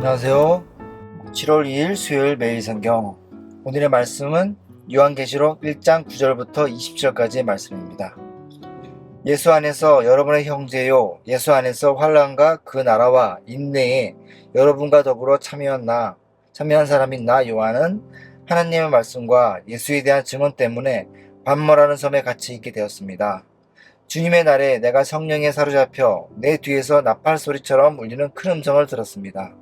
안녕하세요. 7월 2일 수요일 매일 성경. 오늘의 말씀은 요한계시록 1장 9절부터 20절까지의 말씀입니다. 예수 안에서 여러분의 형제요, 예수 안에서 환난과 그 나라와 인내에 여러분과 더불어 참여한 사람인 나 요한은 하나님의 말씀과 예수에 대한 증언 때문에 반모라는 섬에 갇혀 있게 되었습니다. 주님의 날에 내가 성령에 사로잡혀 내 뒤에서 나팔 소리처럼 울리는 큰 음성을 들었습니다.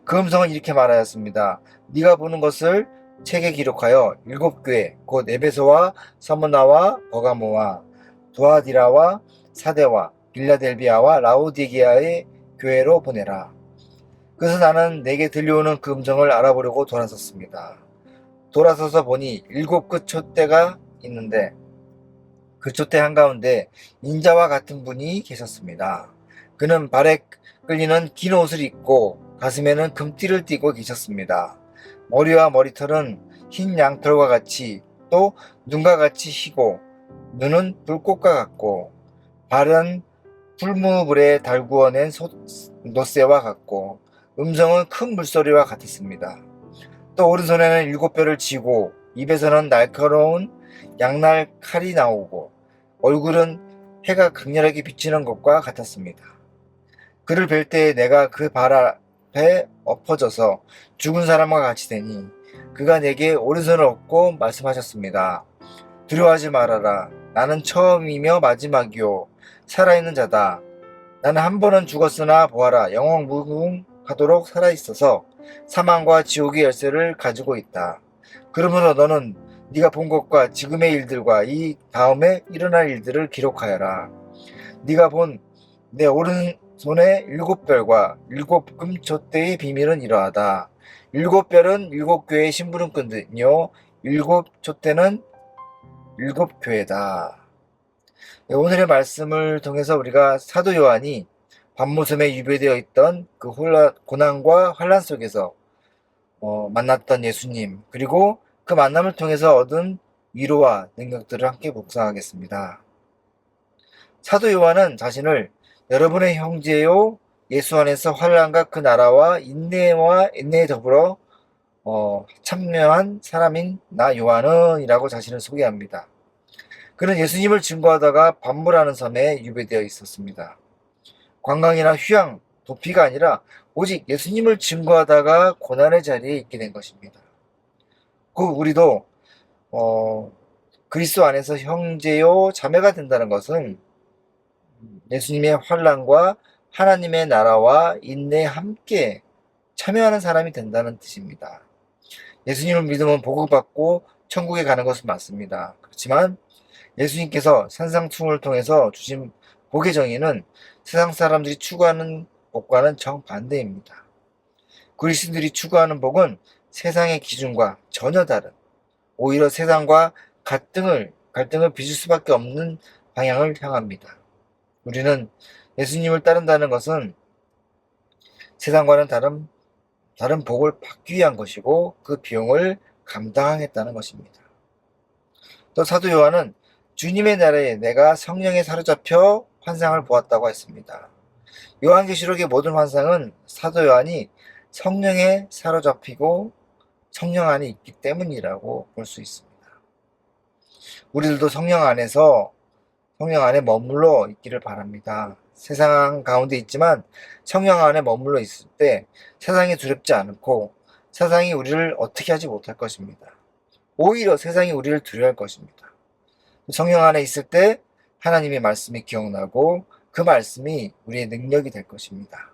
그 음성은 이렇게 말하였습니다. 네가 보는 것을 책에 기록하여 7교회 곧 에베소와 서무나와 버가모와 두아디라와 사데와 빌라델비아와 라오디게아의 교회로 보내라. 그래서 나는 내게 들려오는 그 음성을 알아보려고 돌아섰습니다. 돌아서서 보니 7그 촛대가 있는데 그 촛대 한가운데 인자와 같은 분이 계셨습니다. 그는 발에 끌리는 긴 옷을 입고 가슴에는 금띠를 띠고 계셨습니다. 머리와 머리털은 흰 양털과 같이 또 눈과 같이 희고 눈은 불꽃과 같고 발은 풀무불에 달구어낸 노새와 같고 음성은 큰 물소리와 같았습니다. 또 오른손에는 7뼈를 쥐고 입에서는 날카로운 양날 칼이 나오고 얼굴은 해가 강렬하게 비치는 것과 같았습니다. 그를 뵐 때 내가 그 발 앞에 엎어져서 죽은 사람과 같이 되니 그가 내게 오른손을 얹고 말씀하셨습니다. 두려워하지 말아라. 나는 처음이며 마지막이요 살아있는 자다. 나는 한 번은 죽었으나 보아라 영원무궁하도록 살아있어서 사망과 지옥의 열쇠를 가지고 있다. 그러므로 너는 네가 본 것과 지금의 일들과 이 다음에 일어날 일들을 기록하여라. 네가 본 내 오른손의 7별과 7금촛대의 비밀은 이러하다. 7별은 7교회의 심부름꾼이요 7촛대는 7교회다. 오늘의 말씀을 통해서 우리가 사도 요한이 밤모섬에 유배되어 있던 그 고난과 환란 속에서 만났던 예수님, 그리고 그 만남을 통해서 얻은 위로와 능력들을 함께 묵상하겠습니다. 사도 요한은 자신을 여러분의 형제요 예수 안에서 환난과 그 나라와 인내에 더불어 참여한 사람인 나 요한은 이라고 자신을 소개합니다. 그는 예수님을 증거하다가 반모라는 섬에 유배되어 있었습니다. 관광이나 휴양, 도피가 아니라 오직 예수님을 증거하다가 고난의 자리에 있게 된 것입니다. 우리도 그리스도 안에서 형제요 자매가 된다는 것은 예수님의 환난과 하나님의 나라와 인내에 함께 참여하는 사람이 된다는 뜻입니다. 예수님을 믿으면 복을 받고 천국에 가는 것은 맞습니다. 그렇지만 예수님께서 산상수훈을 통해서 주신 복의 정의는 세상 사람들이 추구하는 복과는 정반대입니다. 그리스도인들이 추구하는 복은 세상의 기준과 전혀 다른, 오히려 세상과 갈등을 빚을 수밖에 없는 방향을 향합니다. 우리는 예수님을 따른다는 것은 세상과는 다른 복을 받기 위한 것이고 그 비용을 감당하겠다는 것입니다. 또 사도 요한은 주님의 나라에 내가 성령에 사로잡혀 환상을 보았다고 했습니다. 요한계시록의 모든 환상은 사도 요한이 성령에 사로잡히고 성령 안에 있기 때문이라고 볼 수 있습니다. 우리들도 성령 안에 머물러 있기를 바랍니다. 세상 가운데 있지만 성령 안에 머물러 있을 때 세상이 두렵지 않고 세상이 우리를 어떻게 하지 못할 것입니다. 오히려 세상이 우리를 두려워할 것입니다. 성령 안에 있을 때 하나님의 말씀이 기억나고 그 말씀이 우리의 능력이 될 것입니다.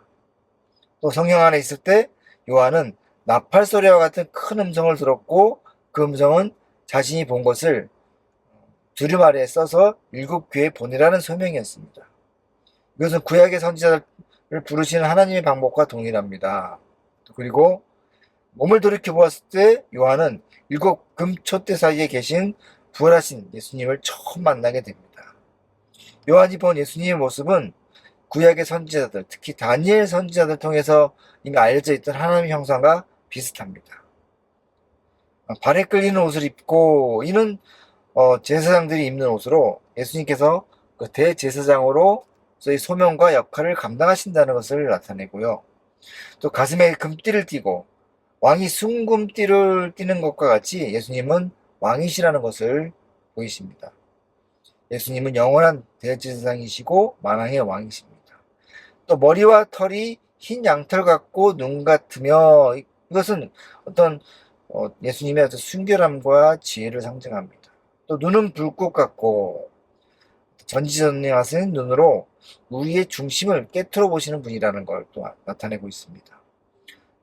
또 성령 안에 있을 때 요한은 나팔 소리와 같은 큰 음성을 들었고 그 음성은 자신이 본 것을 두루마리에 써서 7교회에 보내라는 소명이었습니다. 이것은 구약의 선지자를 부르시는 하나님의 방법과 동일합니다. 그리고 몸을 돌이켜 보았을 때 요한은 7금촛대 사이에 계신 부활하신 예수님을 처음 만나게 됩니다. 요한이 본 예수님의 모습은 구약의 선지자들, 특히 다니엘 선지자들 통해서 이미 알려져 있던 하나님의 형상과 비슷합니다. 발에 끌리는 옷을 입고 이는 제사장들이 입는 옷으로 예수님께서 그 대제사장으로서의 소명과 역할을 감당하신다는 것을 나타내고요. 또 가슴에 금띠를 띠고 왕이 순금띠를 띠는 것과 같이 예수님은 왕이시라는 것을 보이십니다. 예수님은 영원한 대제사장이시고 만왕의 왕이십니다. 또 머리와 털이 흰 양털 같고 눈 같으며, 이것은 어떤 예수님의 어떤 순결함과 지혜를 상징합니다. 또 눈은 불꽃 같고 전지전능하신 눈으로 우리의 중심을 깨트려 보시는 분이라는 걸 또 나타내고 있습니다.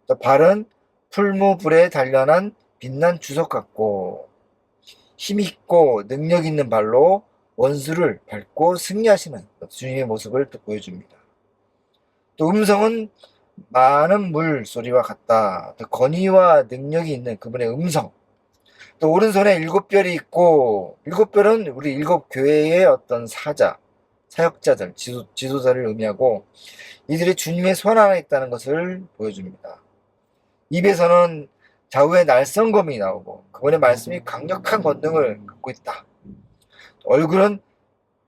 또 발은 풀무불에 단련한 빛난 주석 같고 힘있고 능력 있는 발로 원수를 밟고 승리하시는 주님의 모습을 또 보여줍니다. 또 음성은 많은 물 소리와 같다. 또 권위와 능력이 있는 그분의 음성. 또 오른손에 7별이 있고, 7별은 우리 7교회의 어떤 사역자들, 지도자를 의미하고 이들이 주님의 손 안에 있다는 것을 보여줍니다. 입에서는 좌우의 날성검이 나오고 그분의 말씀이 강력한 권능을 갖고 있다. 얼굴은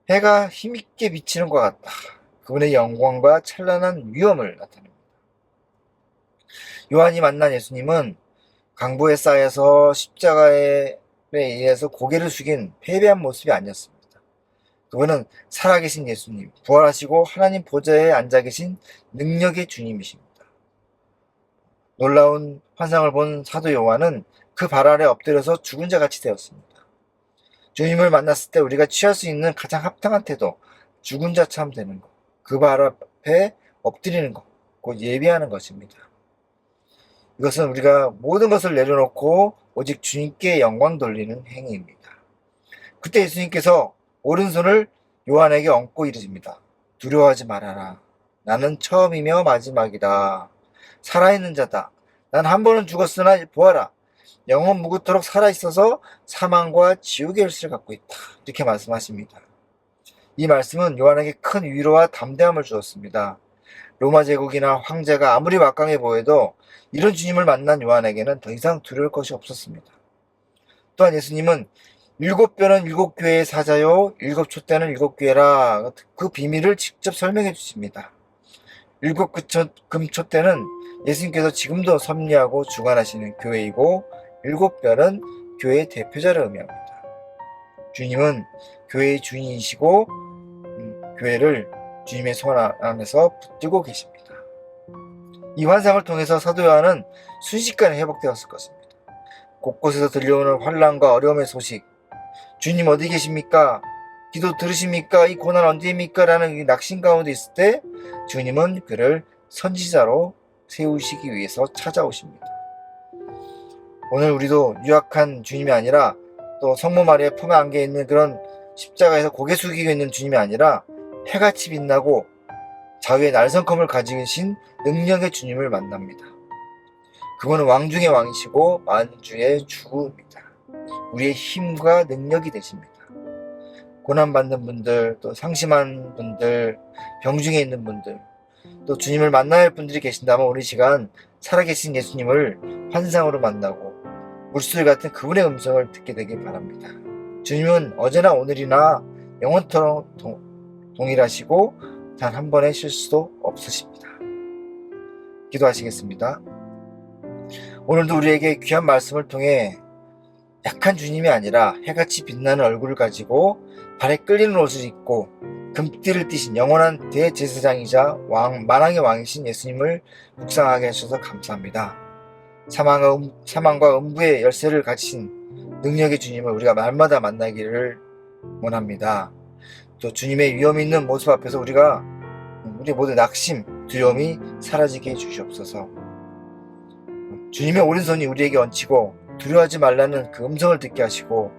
해가 힘있게 비치는 것 같다. 그분의 영광과 찬란한 위엄을 나타냅니다. 요한이 만난 예수님은 강보에 쌓여서 십자가에 의해서 고개를 숙인 패배한 모습이 아니었습니다. 그분은 살아계신 예수님, 부활하시고 하나님 보좌에 앉아 계신 능력의 주님이십니다. 놀라운 환상을 본 사도 요한은 그 발 아래 엎드려서 죽은 자 같이 되었습니다. 주님을 만났을 때 우리가 취할 수 있는 가장 합당한 태도, 죽은 자처럼 되는 것, 그 발 앞에 엎드리는 것, 곧 예배하는 것입니다. 이것은 우리가 모든 것을 내려놓고 오직 주님께 영광 돌리는 행위입니다. 그때 예수님께서 오른손을 요한에게 얹고 이르십니다. 두려워하지 말아라. 나는 처음이며 마지막이다. 살아있는 자다. 난 한 번은 죽었으나 보아라. 영원 무궁토록 살아있어서 사망과 지옥의 열쇠를 갖고 있다. 이렇게 말씀하십니다. 이 말씀은 요한에게 큰 위로와 담대함을 주었습니다. 로마 제국이나 황제가 아무리 막강해 보여도 이런 주님을 만난 요한에게는 더 이상 두려울 것이 없었습니다. 또한 예수님은 7별은 7교회의 사자요 7촛대는 7교회라 그 비밀을 직접 설명해 주십니다. 7금촛대는 예수님께서 지금도 섭리하고 주관하시는 교회이고 7별은 교회의 대표자를 의미합니다. 주님은 교회의 주인이시고 교회를 주님의 손 안에서 붙들고 계십니다. 이 환상을 통해서 사도 요한은 순식간에 회복되었을 것입니다. 곳곳에서 들려오는 환난과 어려움의 소식, 주님 어디 계십니까? 기도 들으십니까? 이 고난 언제입니까? 라는 이 낙심 가운데 있을 때 주님은 그를 선지자로 세우시기 위해서 찾아오십니다. 오늘 우리도 유약한 주님이 아니라 또 성모 마리아의 품에 안겨 있는 그런 십자가에서 고개 숙이고 있는 주님이 아니라 해같이 빛나고 자유의 날성컴을 가지신 능력의 주님을 만납니다. 그분은 왕 중의 왕이시고 만주의 주입니다. 우리의 힘과 능력이 되십니다. 고난받는 분들, 또 상심한 분들, 병중에 있는 분들, 또 주님을 만나야 할 분들이 계신다면 오늘 시간 살아계신 예수님을 환상으로 만나고 물소리 같은 그분의 음성을 듣게 되길 바랍니다. 주님은 어제나 오늘이나 영원토록 동일하시고 단 한 번의 실수도 없으십니다. 기도하시겠습니다. 오늘도 우리에게 귀한 말씀을 통해 약한 주님이 아니라 해같이 빛나는 얼굴을 가지고 발에 끌리는 옷을 입고 금띠를 띠신 영원한 대제사장이자 만왕의 왕이신 예수님을 묵상하게 하셔서 감사합니다. 사망과 음부의 열쇠를 가지신 능력의 주님을 우리가 날마다 만나기를 원합니다. 또 주님의 위엄 있는 모습 앞에서 우리 모두 낙심, 두려움이 사라지게 해주시옵소서. 주님의 오른손이 우리에게 얹히고 두려워하지 말라는 그 음성을 듣게 하시고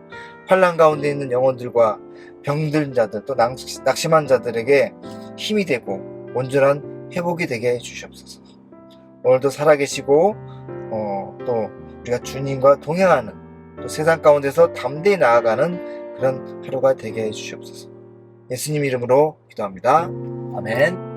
환난 가운데 있는 영혼들과 병든 자들 또 낙심한 자들에게 힘이 되고 온전한 회복이 되게 해주시옵소서. 오늘도 살아계시고 또 우리가 주님과 동행하는 또 세상 가운데서 담대히 나아가는 그런 하루가 되게 해주시옵소서. 예수님 이름으로 기도합니다. 아멘.